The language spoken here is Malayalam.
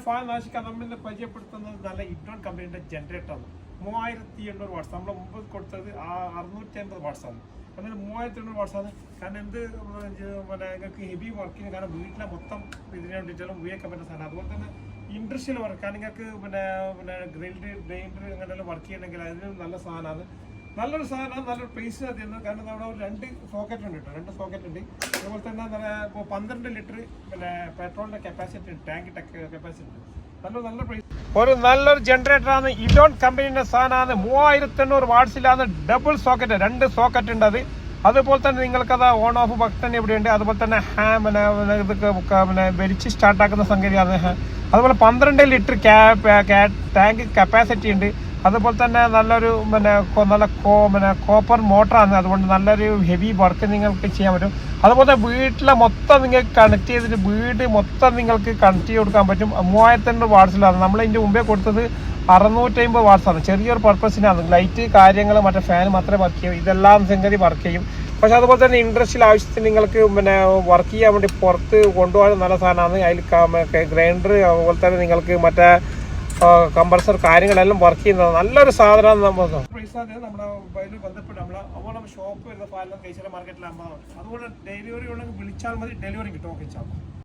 ഫാൻ നാശിക്കാൻ നമ്മൾ പരിചയപ്പെടുത്തുന്നത് നല്ല ഇഡോൺ കമ്പനിയുടെ ജനറേറ്ററാണ്. 3800 വാട്ട്സ്. നമ്മൾ മുമ്പ് കൊടുത്തത് 650 വാട്ട്സാണ്. കാരണം 3800 വാട്ട്സാണ്. കാരണം നിങ്ങൾക്ക് ഹെവി വർക്കിന്, കാരണം വീട്ടിലെ മൊത്തം ഇതിന് വേണ്ടിയിട്ടാണ് ഉപയോഗിക്കാൻ പറ്റുന്ന സാധനം. അതുപോലെ തന്നെ ഇൻഡസ്ട്രിയൽ വർക്ക്, കാരണം നിങ്ങൾക്ക് ഗ്രൈൻഡർ അങ്ങനെയെല്ലാം വർക്ക് ചെയ്യണമെങ്കിൽ അതിന് നല്ല സാധനമാണ്. നല്ലൊരു സാധനം, നല്ലൊരു പ്രൈസ് തരുന്നത്. കാരണം നമ്മുടെ ഒരു 2 സോക്കറ്റ് ഉണ്ട് കേട്ടോ, 2 സോക്കറ്റ് ഉണ്ട്. അതുപോലെ തന്നെ ഇപ്പോൾ 12 ലിറ്റർ പെട്രോളിന്റെ കപ്പാസിറ്റി ഉണ്ട്, ടാങ്ക് കപ്പാസിറ്റി ഉണ്ട്. നല്ല പ്രൈസ്. ഒരു നല്ലൊരു ജനറേറ്ററാണ്, ഇഡോൺ കമ്പനിയുടെ സാധനമാണ്. 3800 വാട്ട്സിലാണ്, ഡബിൾ സോക്കറ്റ്, 2 സോക്കറ്റ് ഉണ്ട് അത്. അതുപോലെ തന്നെ നിങ്ങൾക്കത് ഓൺ ഓഫ് ബട്ടൺ ഇവിടെയുണ്ട്. അതുപോലെ തന്നെ വലിച്ച് സ്റ്റാർട്ടാക്കുന്ന സംഗതിയാണ്. അതുപോലെ 12 ലിറ്റർ ടാങ്ക് കപ്പാസിറ്റി ഉണ്ട്. അതുപോലെ തന്നെ നല്ലൊരു നല്ല കോപ്പർ മോട്ടറാണ്. അതുകൊണ്ട് നല്ലൊരു ഹെവി വർക്ക് നിങ്ങൾക്ക് ചെയ്യാൻ പറ്റും. അതുപോലെ വീട്ടിലെ മൊത്തം നിങ്ങൾക്ക് കണക്ട് ചെയ്തിട്ട് വീട് മൊത്തം നിങ്ങൾക്ക് കണക്ട് ചെയ്ത് കൊടുക്കാൻ പറ്റും. 3800 വാട്ട്സിലാണ്. നമ്മൾ ഇതിൻ്റെ മുമ്പേ കൊടുത്തത് 650 വാട്ട്സാണ്. ചെറിയൊരു പർപ്പസിനാണ്. ലൈറ്റ് കാര്യങ്ങൾ മറ്റേ ഫാൻ മാത്രമേ വർക്ക് ചെയ്യൂ. ഇതെല്ലാം സംഗതി വർക്ക് ചെയ്യും. പക്ഷെ അതുപോലെ തന്നെ ഇൻഡസ്ട്രിയൽ ആവശ്യത്തിന് നിങ്ങൾക്ക് വർക്ക് ചെയ്യാൻ വേണ്ടി പുറത്ത് കൊണ്ടുപോകാൻ നല്ല സാധനമാണ്. അതിൽ ഗ്രൈൻഡർ, അതുപോലെ തന്നെ നിങ്ങൾക്ക് മറ്റേ കമ്പൾസർ കാര്യങ്ങളെല്ലാം വർക്ക് ചെയ്യുന്നത് നല്ലൊരു സാധനമാണ്. നമ്മുടെ മൊബൈലിൽ ബന്ധപ്പെട്ട് അതുപോലെ ഷോപ്പ് വരുന്ന പാലം കൈശല മാർക്കറ്റിൽ 50. അതുകൊണ്ട് ഡെലിവറി ഉണ്ടെങ്കിൽ വിളിച്ചാൽ മതി, ഡെലിവറി കിട്ടും. ഓക്കെ.